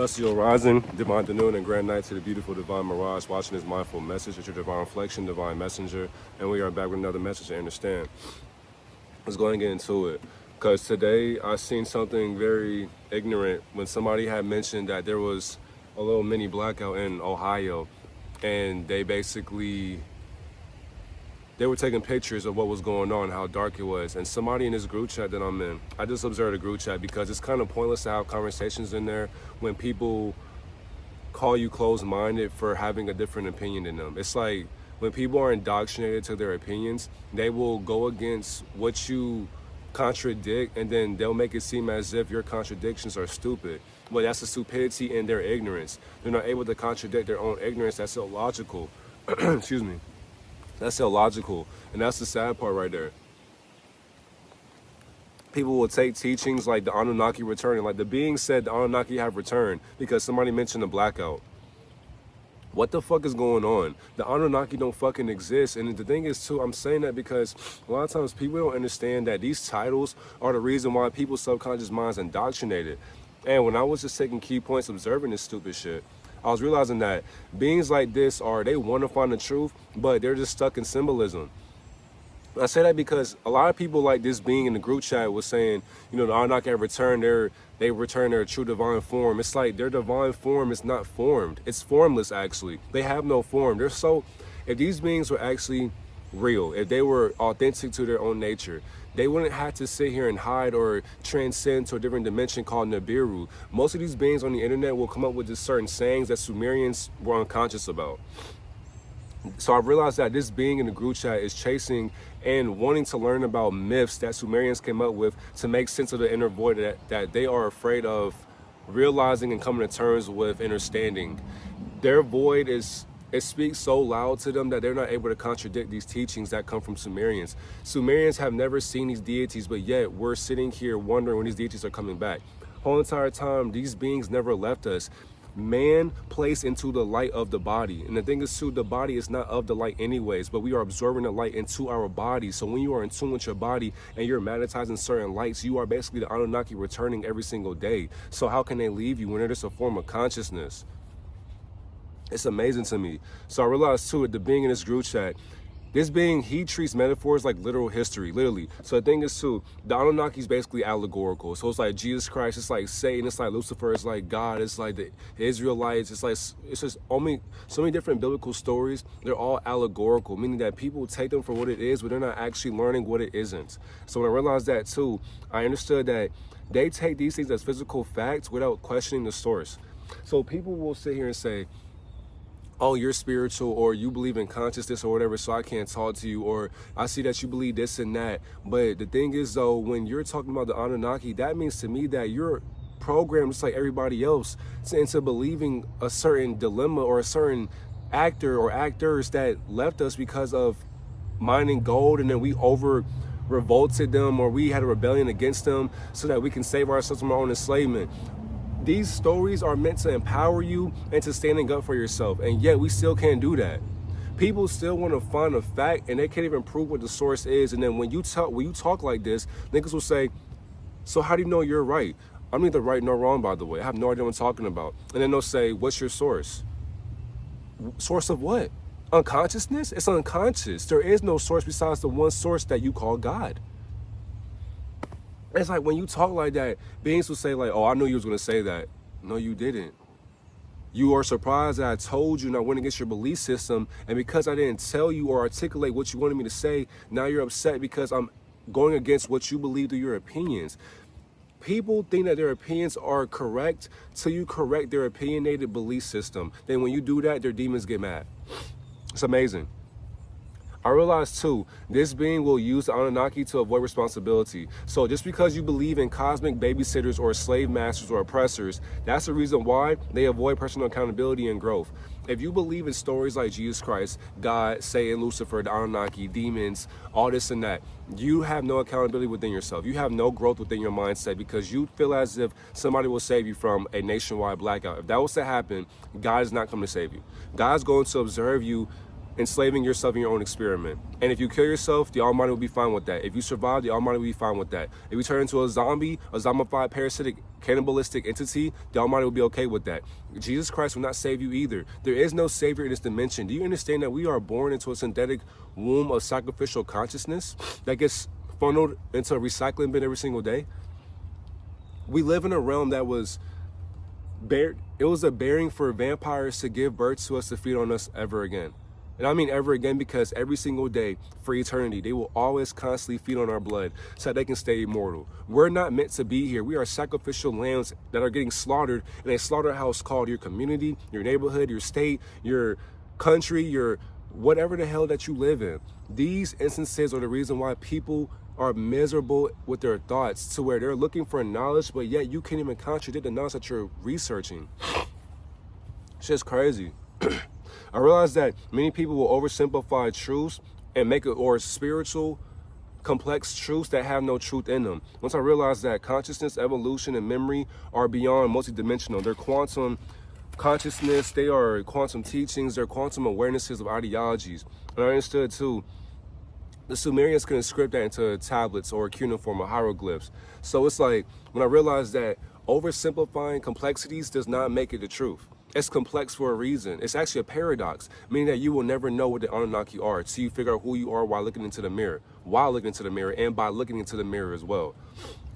Celestial rising, divine afternoon, and grand night to the beautiful divine mirage watching this mindful message. It's your divine reflection, divine messenger, and we are back with another message to understand. Let's go and get into it. Because today I seen something very ignorant when somebody had mentioned that there was a little mini blackout in Ohio, and they were taking pictures of what was going on, how dark it was. And somebody in this group chat that I'm in, I just observed a group chat because it's kind of pointless to have conversations in there when people call you closed-minded for having a different opinion than them. It's like when people are indoctrinated to their opinions, they will go against what you contradict, and then they'll make it seem as if your contradictions are stupid. Well, that's the stupidity and their ignorance. They're not able to contradict their own ignorance. That's illogical. Excuse me. That's illogical, and that's the sad part right there. People will take teachings like the Anunnaki returning, like the being said the Anunnaki have returned because somebody mentioned the blackout. What the fuck is going on? The Anunnaki don't fucking exist. And the thing is too, I'm saying that because a lot of times people don't understand that these titles are the reason why people's subconscious minds indoctrinated. And when I was just taking key points observing this stupid shit, I was realizing that beings like this they want to find the truth, but they're just stuck in symbolism. I say that because a lot of people like this being in the group chat was saying, the Anunnaki have returned they return their true divine form. It's like their divine form is not formed. It's formless, actually. They have no form. If these beings were actually real, if they were authentic to their own nature, they wouldn't have to sit here and hide or transcend to a different dimension called Nibiru. Most of these beings on the internet will come up with just certain sayings that Sumerians were unconscious about. So I realized that this being in the group chat is chasing and wanting to learn about myths that Sumerians came up with to make sense of the inner void that they are afraid of realizing and coming to terms with understanding. Their void it speaks so loud to them that they're not able to contradict these teachings that come from Sumerians. Sumerians have never seen these deities, but yet we're sitting here wondering when these deities are coming back. Whole entire time, these beings never left us. Man placed into the light of the body. And the thing is too, the body is not of the light anyways, but we are absorbing the light into our body. So when you are in tune with your body and you're magnetizing certain lights, you are basically the Anunnaki returning every single day. So how can they leave you when it is a form of consciousness? It's amazing to me. So I realized too, the being in this group chat, this being, he treats metaphors like literal history, literally. So the thing is too, the Anunnaki is basically allegorical. So it's like Jesus Christ, it's like Satan, it's like Lucifer, it's like God, it's like the Israelites, it's just only so many different biblical stories. They're all allegorical, meaning that people take them for what it is, but they're not actually learning what it isn't. So when I realized that too, I understood that they take these things as physical facts without questioning the source. So people will sit here and say, oh, you're spiritual, or you believe in consciousness or whatever, so I can't talk to you, or I see that you believe this and that. But the thing is though, when you're talking about the Anunnaki, that means to me that you're programmed just like everybody else into believing a certain dilemma or a certain actor or actors that left us because of mining gold, and then we revolted them, or we had a rebellion against them so that we can save ourselves from our own enslavement. These stories are meant to empower you and to standing up for yourself, and yet we still can't do that. People still want to find a fact, and they can't even prove what the source is. And then when you talk like this, niggas will say, so how do you know you're right? I'm neither right nor wrong, by the way. I have no idea what I'm talking about. And then they'll say, what's your source? Source of what? Unconsciousness? It's unconscious. There is no source besides the one source that you call God. It's like when you talk like that, beings will say like, oh, I knew you was going to say that. No, you didn't. You are surprised that I told you and I went against your belief system. And because I didn't tell you or articulate what you wanted me to say, now you're upset because I'm going against what you believe through your opinions. People think that their opinions are correct till you correct their opinionated belief system. Then when you do that, their demons get mad. It's amazing. I realized too, this being will use the Anunnaki to avoid responsibility. So just because you believe in cosmic babysitters or slave masters or oppressors, that's the reason why they avoid personal accountability and growth. If you believe in stories like Jesus Christ, God, Satan, Lucifer, the Anunnaki, demons, all this and that, you have no accountability within yourself. You have no growth within your mindset because you feel as if somebody will save you from a nationwide blackout. If that was to happen, God is not coming to save you. God's going to observe you enslaving yourself in your own experiment. And if you kill yourself, the Almighty will be fine with that. If you survive, the Almighty will be fine with that. If you turn into a zombie, a zombified, parasitic, cannibalistic entity, the Almighty will be okay with that. Jesus Christ will not save you either. There is no savior in this dimension. Do you understand that we are born into a synthetic womb of sacrificial consciousness that gets funneled into a recycling bin every single day? We live in a realm that was it was a bearing for vampires to give birth to us to feed on us ever again. And I mean ever again, because every single day for eternity, they will always constantly feed on our blood so that they can stay immortal. We're not meant to be here. We are sacrificial lambs that are getting slaughtered in a slaughterhouse called your community, your neighborhood, your state, your country, your whatever the hell that you live in. These instances are the reason why people are miserable with their thoughts, to where they're looking for knowledge, but yet you can't even contradict the knowledge that you're researching. It's just crazy. I realize that many people will oversimplify truths and make it, or spiritual, complex truths that have no truth in them. Once I realized that consciousness, evolution, and memory are beyond multidimensional. They're quantum consciousness, they are quantum teachings, they're quantum awarenesses of ideologies. And I understood too, the Sumerians couldn't script that into tablets or cuneiform or hieroglyphs. So it's like, when I realized that oversimplifying complexities does not make it the truth. It's complex for a reason. It's actually a paradox, meaning that you will never know what the Anunnaki are until you figure out who you are while looking into the mirror, and by looking into the mirror as well.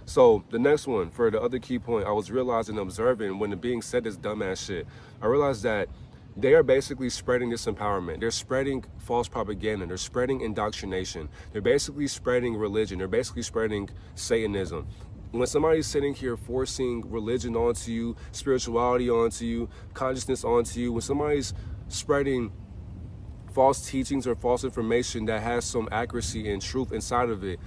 So the next one, for the other key point, I was realizing and observing when the being said this dumbass shit, I realized that they are basically spreading disempowerment. They're spreading false propaganda. They're spreading indoctrination. They're basically spreading religion. They're basically spreading Satanism. When somebody's sitting here forcing religion onto you, spirituality onto you, consciousness onto you, when somebody's spreading false teachings or false information that has some accuracy and truth inside of it,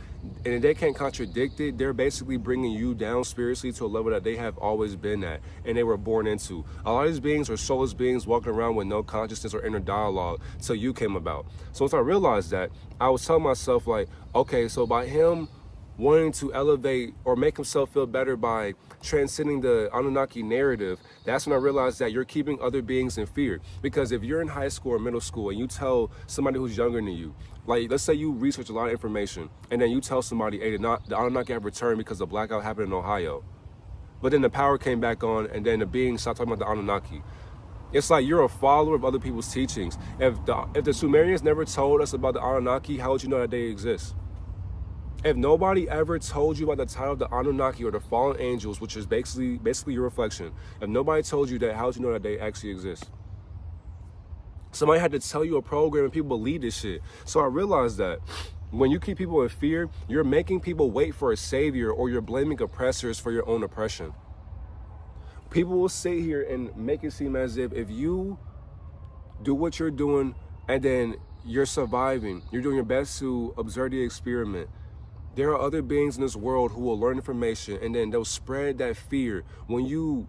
and if they can't contradict it, they're basically bringing you down spiritually to a level that they have always been at and they were born into. A lot of these beings are soulless beings walking around with no consciousness or inner dialogue till you came about. So once I realized that, I was telling myself, like, okay, so by him wanting to elevate or make himself feel better by transcending the Anunnaki narrative, that's when I realized that you're keeping other beings in fear. Because if you're in high school or middle school and you tell somebody who's younger than you, like, let's say you research a lot of information and then you tell somebody, hey, the Anunnaki have returned because the blackout happened in Ohio. But then the power came back on and then the beings stopped talking about the Anunnaki. It's like you're a follower of other people's teachings. If the Sumerians never told us about the Anunnaki, how would you know that they exist? If nobody ever told you about the title of the Anunnaki or the fallen angels, which is basically your reflection, if nobody told you that, how would you know that they actually exist? Somebody had to tell you a program and people believe this shit. So I realized that when you keep people in fear, you're making people wait for a savior, or you're blaming oppressors for your own oppression. People will sit here and make it seem as if you do what you're doing and then you're surviving, you're doing your best to observe the experiment. There are other beings in this world who will learn information and then they'll spread that fear. When you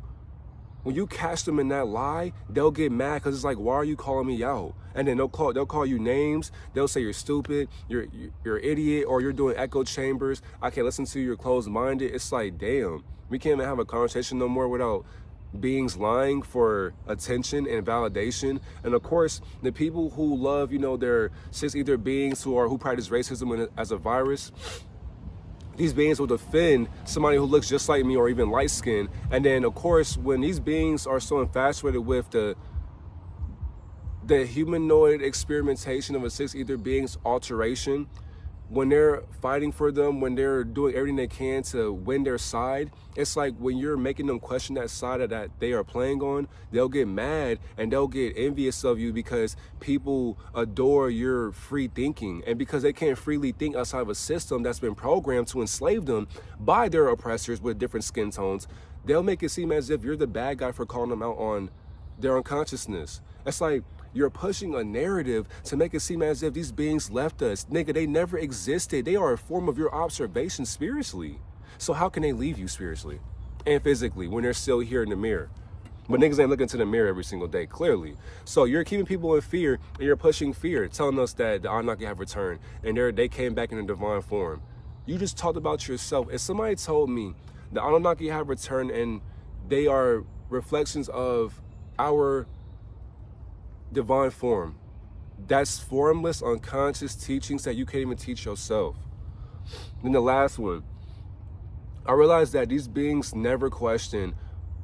catch them in that lie, they'll get mad because it's like, why are you calling me out? And then they'll call you names. They'll say you're stupid, you're an idiot, or you're doing echo chambers. I can't listen to you, you're closed-minded. It's like, damn, we can't even have a conversation no more without beings lying for attention and validation. And of course, the people who love, their cis ether beings who practice racism as a virus, these beings will defend somebody who looks just like me or even light skinned. And then of course, when these beings are so infatuated with the humanoid experimentation of a cis ether being's alteration, when they're fighting for them, when they're doing everything they can to win their side, it's like when you're making them question that side that they are playing on, they'll get mad and they'll get envious of you because people adore your free thinking. And because they can't freely think outside of a system that's been programmed to enslave them by their oppressors with different skin tones, they'll make it seem as if you're the bad guy for calling them out on their unconsciousness. It's like, you're pushing a narrative to make it seem as if these beings left us. Nigga, they never existed. They are a form of your observation spiritually. So how can they leave you spiritually and physically when they're still here in the mirror? But niggas ain't looking to the mirror every single day, clearly. So you're keeping people in fear and you're pushing fear, telling us that the Anunnaki have returned and they came back in a divine form. You just talked about yourself. If somebody told me the Anunnaki have returned and they are reflections of our divine form, That's formless, unconscious teachings that you can't even teach yourself. Then the last one, I realized that these beings never question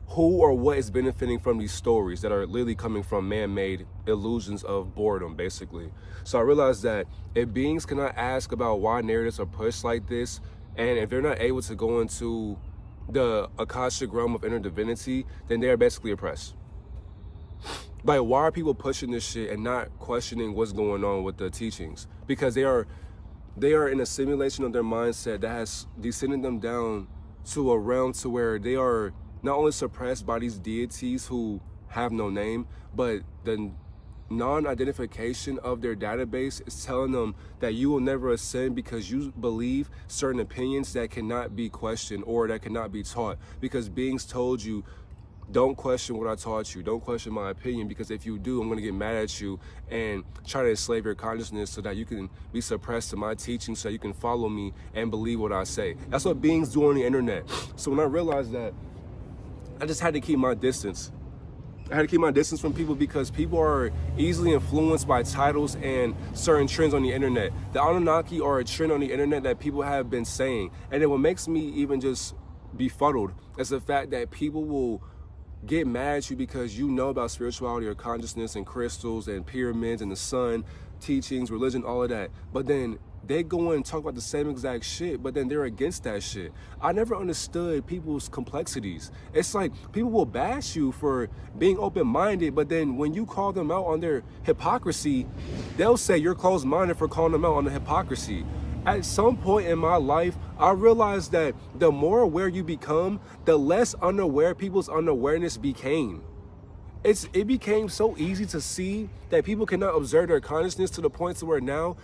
who or what is benefiting from these stories that are literally coming from man-made illusions of boredom, basically. So I realized that if beings cannot ask about why narratives are pushed like this, and if they're not able to go into the Akashic realm of inner divinity, then they are basically oppressed. Like, why are people pushing this shit and not questioning what's going on with the teachings? Because they are in a simulation of their mindset that has descended them down to a realm to where they are not only suppressed by these deities who have no name, but the non-identification of their database is telling them that you will never ascend because you believe certain opinions that cannot be questioned or that cannot be taught. Because beings told you, don't question what I taught you. Don't question my opinion, because if you do, I'm going to get mad at you and try to enslave your consciousness so that you can be suppressed to my teaching so you can follow me and believe what I say. That's what beings do on the internet. So when I realized that, I just had to keep my distance. I had to keep my distance from people because people are easily influenced by titles and certain trends on the internet. The Anunnaki are a trend on the internet that people have been saying. And then what makes me even just befuddled is the fact that people will get mad at you because you know about spirituality or consciousness and crystals and pyramids and the sun, teachings, religion, all of that. But then they go in and talk about the same exact shit, but then they're against that shit. I never understood people's complexities. It's like people will bash you for being open-minded, but then when you call them out on their hypocrisy, they'll say you're closed-minded for calling them out on the hypocrisy. At some point in my life, I realized that the more aware you become, the less unaware people's unawareness became. It became so easy to see that people cannot observe their consciousness to the point to where now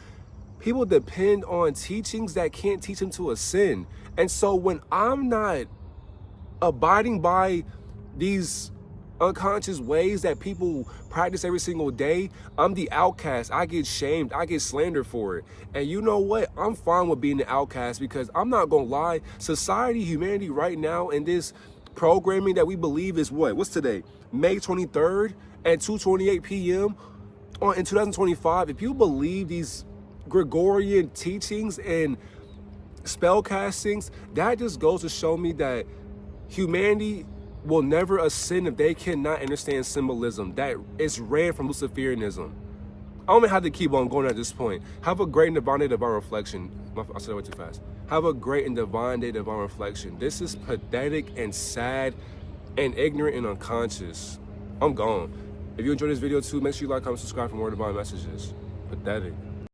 people depend on teachings that can't teach them to ascend. And so when I'm not abiding by these unconscious ways that people practice every single day, I'm the outcast. I get shamed. I get slandered for it. And you know what? I'm fine with being the outcast, because I'm not gonna lie. Society, humanity right now, and this programming that we believe is what's today? May 23rd at 2:28 p.m. in 2025. If you believe these Gregorian teachings and spell castings, that just goes to show me that humanity will never ascend if they cannot understand symbolism that is ran from Luciferianism. I don't even have to keep on going at this point. Have a great and divine day, divine reflection. I said that way too fast. Have a great and divine day, divine reflection. This is pathetic and sad and ignorant and unconscious. I'm gone. If you enjoyed this video too, make sure you like, comment, subscribe for more divine messages. Pathetic.